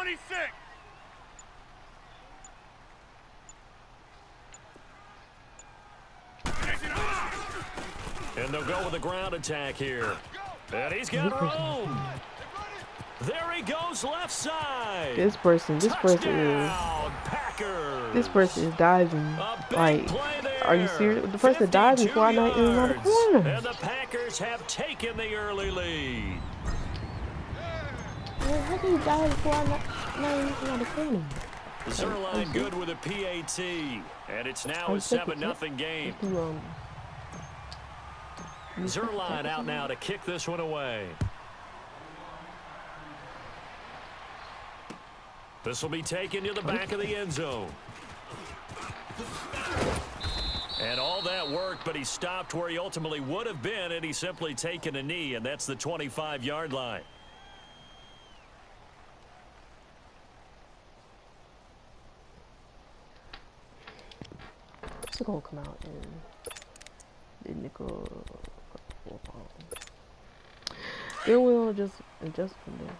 26. And they'll go with the ground attack here. And he's got room. There he goes, left side. This person is diving. Like, are you serious? The person diving before I not even on the corner. And the Packers have taken the early lead. Man, how can you dive before I not even on the corner? Zerline good with a PAT, and it's now a 7-0 game. Zerline out now to kick this one away. This will be taken to the back of the end zone. And all that worked, but he stopped where he ultimately would have been, and he's simply taken a knee, and that's the 25-yard line. It's gonna come out in the nickel. Then we'll just adjust from there.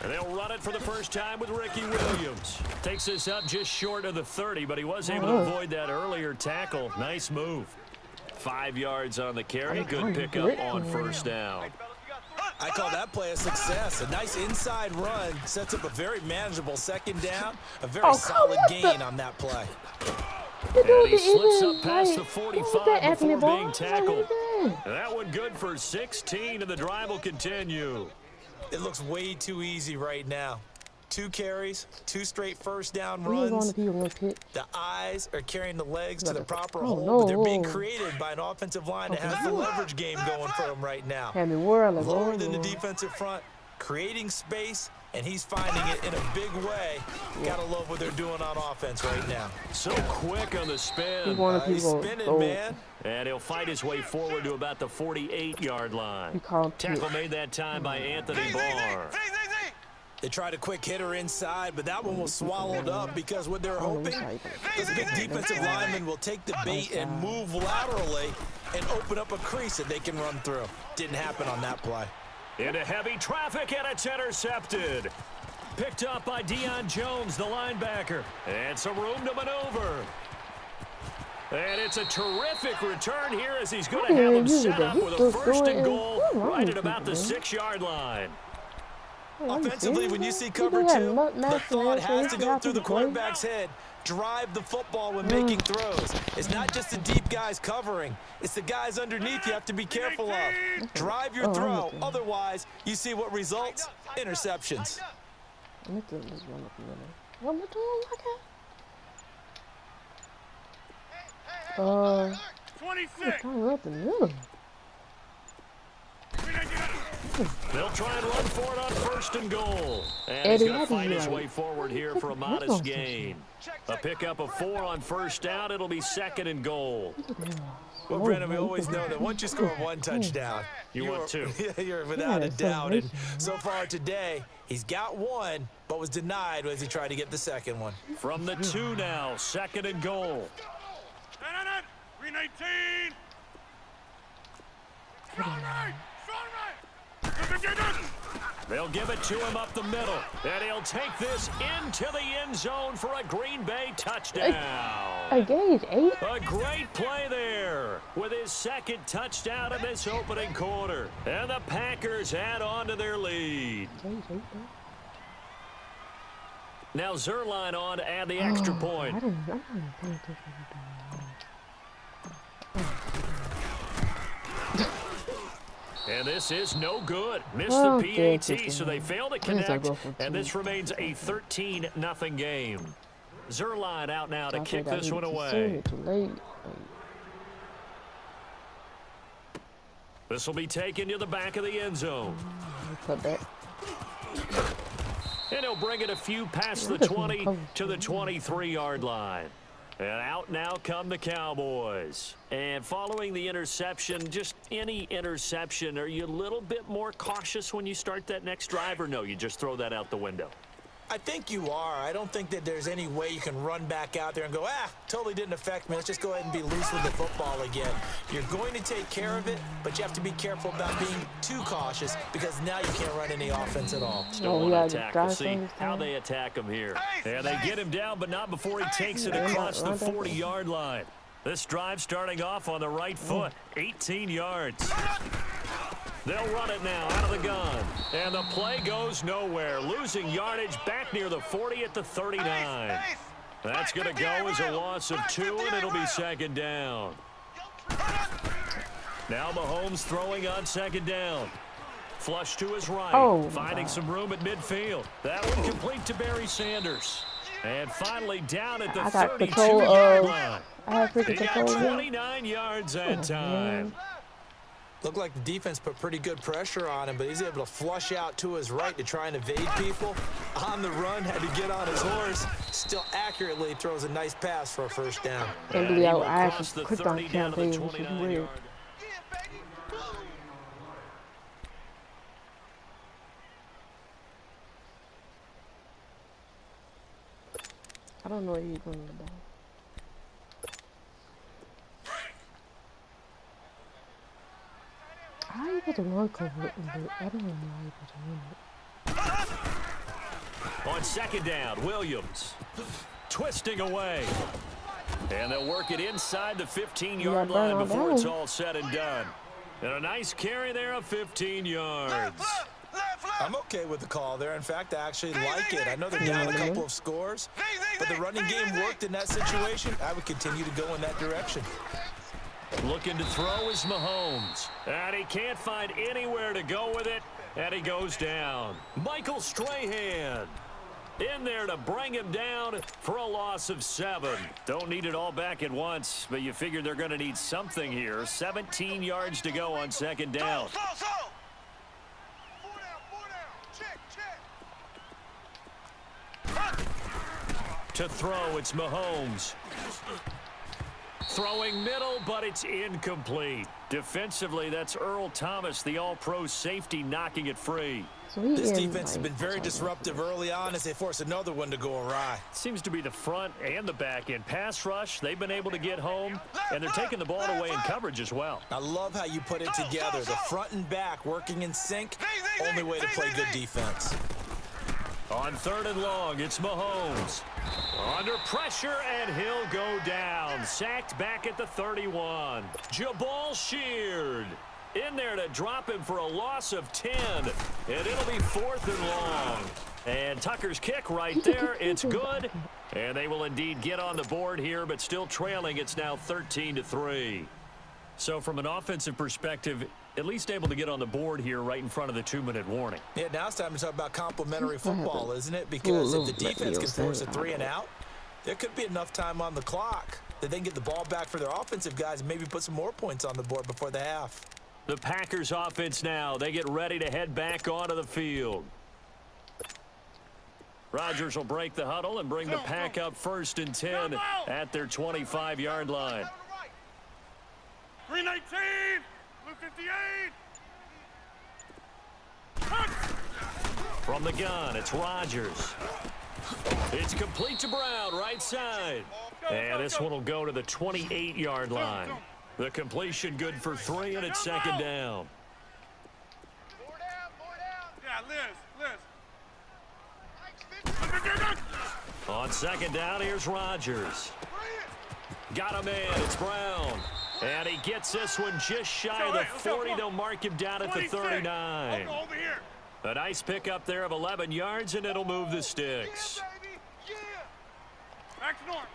And they'll run it for the first time with Ricky Williams. Takes this up just short of the 30, but he was able to avoid that earlier tackle. Nice move. 5 yards on the carry. Good pickup on first down. I call that play a success. A nice inside run sets up a very manageable second down. A very solid gain on that play. And he slips up past the 45 before being tackled. That one good for 16, and the drive will continue. It looks way too easy right now. 2 carries, 2 straight first down runs. The eyes are carrying the legs to the proper hole, but they're being created by an offensive line that has the leverage game going for him right now. Lower than the defensive front, creating space, and he's finding it in a big way. Gotta love what they're doing on offense right now. So quick on the spin. He's spinning, man. And he'll fight his way forward to about the 48-yard line. Tackle made that time by Anthony Barr. They tried a quick hitter inside, but that one was swallowed up because what they're hoping, this big defensive lineman will take the bait and move laterally and open up a crease that they can run through. Didn't happen on that play. Into heavy traffic, and it's intercepted. Picked up by Deion Jones, the linebacker. And some room to maneuver. And it's a terrific return here as he's going to have him set up with a first and goal right at about the 6-yard line. Offensively, when you see cover 2, the thought has to go through the quarterback's head. Drive the football when making throws. It's not just the deep guys covering. It's the guys underneath you have to be careful of. Drive your throw. Otherwise, you see what results? Interceptions. Hey, 26. They'll try and run for it on first and goal. And he's going to find his way forward here for a modest gain. A pickup of 4 on first down. It'll be 2nd and goal. Well, Brandon, we always know that once you score 1 touchdown, you want 2. You're without a doubt. And so far today, he's got 1, but was denied as he tried to get the second one. From the 2 now, 2nd and goal. 319. They'll give it to him up the middle, and he'll take this into the end zone for a Green Bay touchdown. A great play there with his 2nd touchdown in this opening quarter. And the Packers add on to their lead. Now Zerline on to add the extra point. And this is no good. Missed the PAT, so they fail to connect, and this remains a 13-0 game. Zerline out now to kick this one away. This will be taken to the back of the end zone. And he'll bring it a few past the 20 to the 23-yard line. And out now come the Cowboys. And following the interception, just any interception, are you a little bit more cautious when you start that next drive, or no, you just throw that out the window? I think you are. I don't think that there's any way you can run back out there and go, totally didn't affect me. Let's just go ahead and be loose with the football again. You're going to take care of it, but you have to be careful about being too cautious because now you can't run any offense at all. Still want to attack. We'll see how they attack him here. Yeah, they get him down, but not before he takes it across the 40-yard line. This drive starting off on the right foot, 18 yards. They'll run it now out of the gun. And the play goes nowhere. Losing yardage back near the 40 at the 39. That's going to go as a loss of 2, and it'll be second down. Now Mahomes throwing on second down. Flush to his right. Finding some room at midfield. That one complete to Barry Sanders. And finally down at the 32-yard line. He got 29 yards that time. Looked like the defense put pretty good pressure on him, but he's able to flush out to his right to try and evade people. On the run, had to get on his horse. Still accurately throws a nice pass for a first down. And I actually clicked on campaign, which is weird. I don't know where you're going with the ball. How are you supposed to run cover it? I don't know how you're supposed to run it. On second down, Williams twisting away. And they'll work it inside the 15-yard line before it's all said and done. And a nice carry there of 15 yards. I'm okay with the call there. In fact, I actually like it. I know they're down a couple of scores, but the running game worked in that situation. I would continue to go in that direction. Looking to throw is Mahomes. And he can't find anywhere to go with it. And he goes down. Michael Strahan in there to bring him down for a loss of 7. Don't need it all back at once, but you figure they're going to need something here. 17 yards to go on second down. To throw, it's Mahomes. Throwing middle, but it's incomplete. Defensively, that's Earl Thomas, the all-pro safety, knocking it free. This defense has been very disruptive early on as they force another one to go awry. Seems to be the front and the back end. Pass rush, they've been able to get home, and they're taking the ball away in coverage as well. I love how you put it together. The front and back working in sync. Only way to play good defense. On third and long, it's Mahomes. Under pressure, and he'll go down. Sacked back at the 31. Jabal Sheard in there to drop him for a loss of 10. And it'll be 4th and long. And Tucker's kick right there. It's good. And they will indeed get on the board here, but still trailing. It's now 13-3. So from an offensive perspective, at least able to get on the board here right in front of the 2-minute warning. Yeah, now it's time to talk about complimentary football, isn't it? Because if the defense can force a 3 and out, there could be enough time on the clock that they can get the ball back for their offensive guys and maybe put some more points on the board before the half. The Packers offense now, they get ready to head back onto the field. Rodgers will break the huddle and bring the pack up 1st and 10 at their 25-yard line. 319, blue 58. From the gun, it's Rodgers. It's complete to Brown, right side. And this one will go to the 28-yard line. The completion good for 3, and it's second down. Yeah, Liz. On second down, here's Rodgers. Got him in, it's Brown. And he gets this one just shy of the 40. They'll mark him down at the 39. A nice pickup there of 11 yards, and it'll move the sticks. Back to north.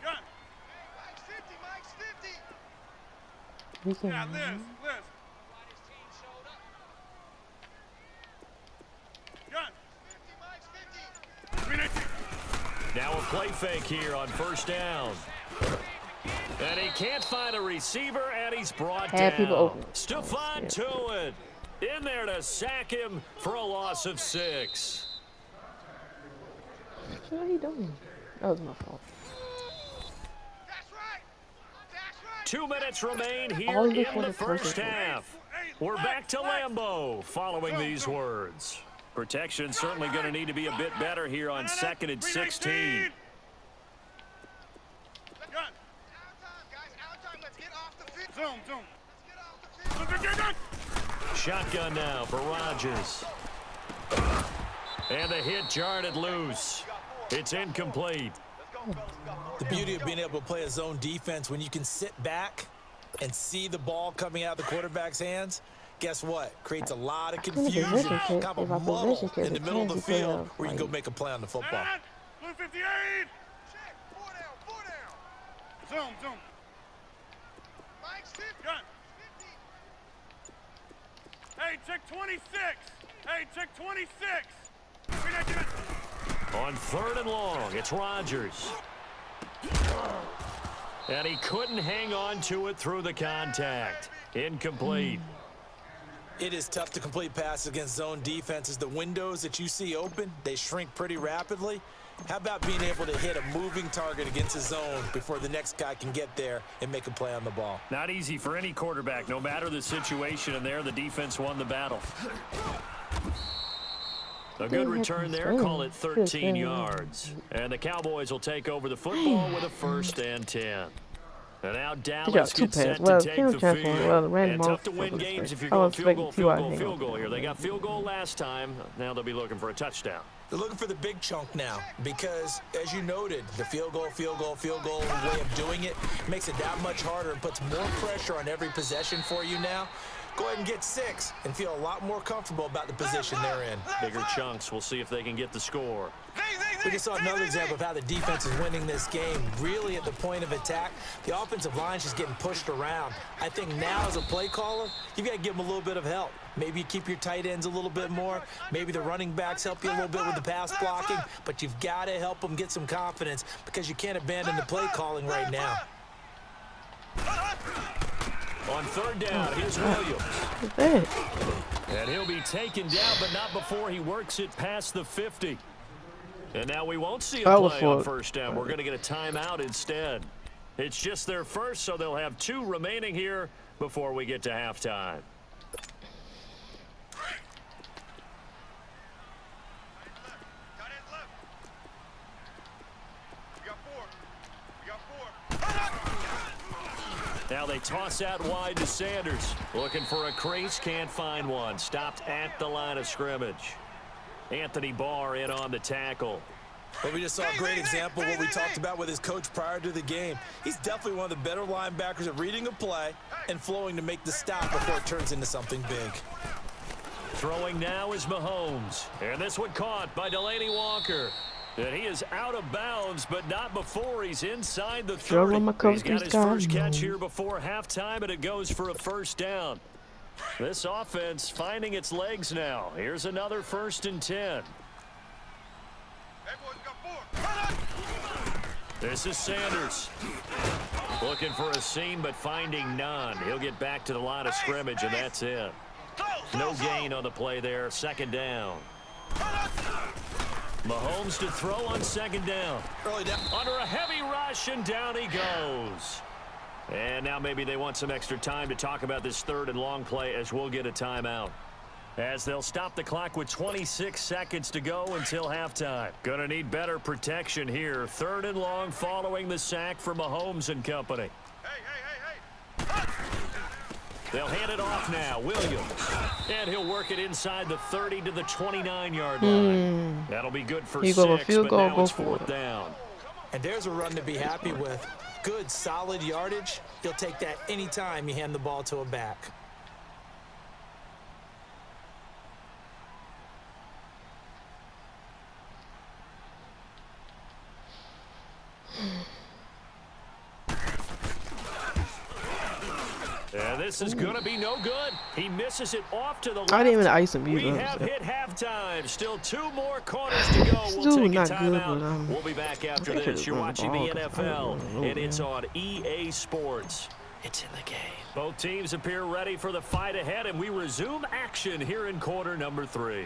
Gun. Mike's 50. Yeah, Liz. Gun. 50. Now a play fake here on 1st down. And he can't find a receiver, and he's brought down. Stephon Tuitt in there to sack him for a loss of 6. What are you doing? That was my fault. 2 minutes remain here in the first half. We're back to Lambeau following these words. Protection certainly going to need to be a bit better here on 2nd and 16. Shotgun now for Rodgers. And the hit jarred it loose. It's incomplete. The beauty of being able to play a zone defense when you can sit back and see the ball coming out of the quarterback's hands, guess what? Creates a lot of confusion, kind of a muddle in the middle of the field where you can go make a play on the football. Blue 58. Zoom. Gun. Hey, check 26. Hey, check 26. On 3rd and long, it's Rodgers. And he couldn't hang on to it through the contact. Incomplete. It is tough to complete passes against zone defenses. The windows that you see open, they shrink pretty rapidly. How about being able to hit a moving target against a zone before the next guy can get there and make a play on the ball? Not easy for any quarterback, no matter the situation, and there the defense won the battle. A good return there, call it 13 yards. And the Cowboys will take over the football with a 1st and 10. And now Dallas gets set to take the field. And tough to win games if you're going field goal here. They got field goal last time. Now they'll be looking for a touchdown. They're looking for the big chunk now because, as you noted, the field goal way of doing it makes it that much harder and puts more pressure on every possession for you now. Go ahead and get 6 and feel a lot more comfortable about the position they're in. Bigger chunks. We'll see if they can get the score. We just saw another example of how the defense is winning this game. Really at the point of attack, the offensive line is just getting pushed around. I think now as a play caller, you've got to give them a little bit of help. Maybe you keep your tight ends a little bit more. Maybe the running backs help you a little bit with the pass blocking. But you've got to help them get some confidence because you can't abandon the play calling right now. On 3rd down, here's Williams. And he'll be taken down, but not before he works it past the 50. And now we won't see a play on 1st down. We're going to get a timeout instead. It's just their first, so they'll have 2 remaining here before we get to halftime. Now they toss out wide to Sanders. Looking for a crease, can't find one. Stopped at the line of scrimmage. Anthony Barr in on the tackle. Well, we just saw a great example of what we talked about with his coach prior to the game. He's definitely one of the better linebackers at reading a play and flowing to make the stop before it turns into something big. Throwing now is Mahomes. And this one caught by Delaney Walker. And he is out of bounds, but not before he's inside the 30. He's got his first catch here before halftime, and it goes for a 1st down. This offense finding its legs now. Here's another 1st and 10. This is Sanders. Looking for a seam, but finding none. He'll get back to the line of scrimmage, and that's it. No gain on the play there. 2nd down. Mahomes to throw on 2nd down. Under a heavy rush, and down he goes. And now maybe they want some extra time to talk about this 3rd and long play as we'll get a timeout. As they'll stop the clock with 26 seconds to go until halftime. Gonna need better protection here. 3rd and long following the sack for Mahomes and company. They'll hand it off now. Williams. And he'll work it inside the 30 to the 29-yard line. That'll be good for 6, but now it's 4th down. And there's a run to be happy with. Good, solid yardage. You'll take that anytime you hand the ball to a back. And this is going to be no good. He misses it off to the left. I didn't even ice him either. We have hit halftime. Still 2 more quarters to go. We'll take a timeout. We'll be back after this. You're watching the NFL, and it's on EA Sports. It's in the game. Both teams appear ready for the fight ahead, and we resume action here in quarter number 3.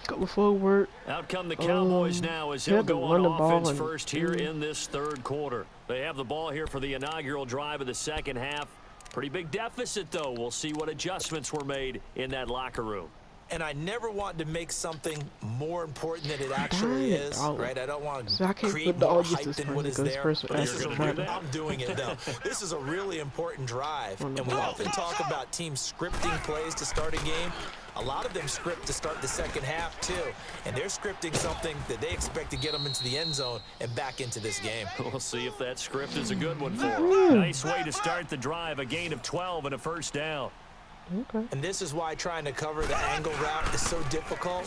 Go forward. Out come the Cowboys now as he'll go on offense first here in this 3rd quarter. They have the ball here for the inaugural drive of the 2nd half. Pretty big deficit, though. We'll see what adjustments were made in that locker room. And I never want to make something more important than it actually is, right? I don't want to create more hype than what is there. I'm doing it, though. This is a really important drive, and we often talk about teams scripting plays to start a game. A lot of them script to start the second half, too, and they're scripting something that they expect to get them into the end zone and back into this game. We'll see if that script is a good one for them. Nice way to start the drive, a gain of 12 and a first down. Okay. And this is why trying to cover the angle route is so difficult.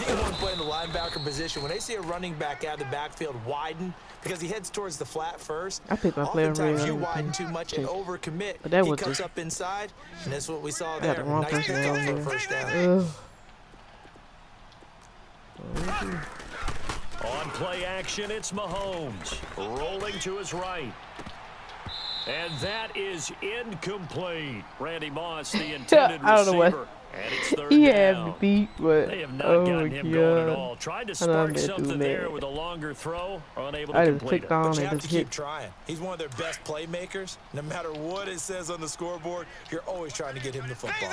Anyone playing the linebacker position, when they see a running back out of the backfield widen, because he heads towards the flat first, I picked my player oftentimes you widen too much and overcommit. He cuts up inside, and that's what we saw there. Nice pickup for a first down. On play action, it's Mahomes. Rolling to his right. And that is incomplete. Randy Moss, the intended I don't know receiver. what. And it's third He down. had me beat, but They have not gotten him going at all. Tried to spark something there mad. with a longer throw. Unable to I just complete clicked it. on But you and have just to keep hit. trying. He's one of their best playmakers. No matter what it says on the scoreboard, you're always trying to get him the football.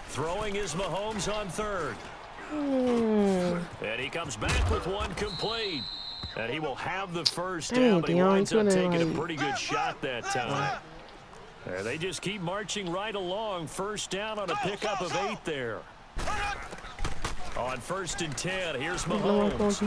Throwing is Mahomes on third. And he comes back with one complete. And he will have the first down, but he winds up taking a pretty good shot that time. They just keep marching right along. First down on a pickup of 8 there. On 1st and 10, here's Mahomes.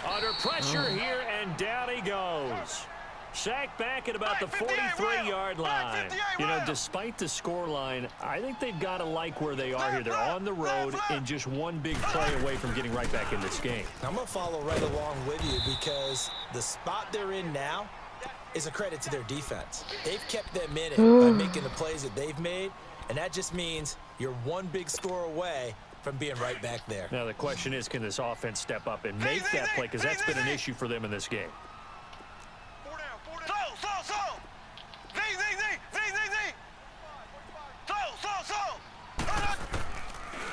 Under pressure here, and down he goes. Sacked back at about the 43-yard line. You know, despite the scoreline, I think they've got to like where they are here. They're on the road and just one big play away from getting right back in this game. I'm going to follow right along with you because the spot they're in now is a credit to their defense. They've kept them in it by making the plays that they've made, and that just means you're one big score away from being right back there. Now, the question is, can this offense step up and make that play? Because that's been an issue for them in this game.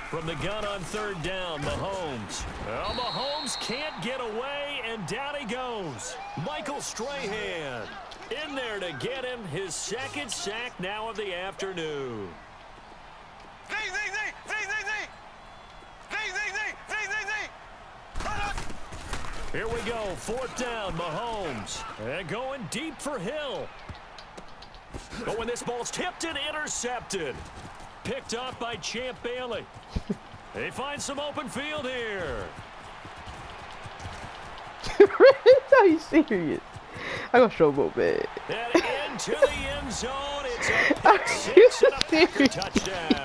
From the gun on 3rd down, Mahomes. Well, Mahomes can't get away, and down he goes. Michael Strahan in there to get him his 2nd sack now of the afternoon. Here we go, 4th down, Mahomes. And going deep for Hill. But when this ball's tipped and intercepted. Picked off by Champ Bailey. They find some open field here. Are you serious? I got showboat bad. And into the end zone. It's a pick 6 and a Packer touchdown.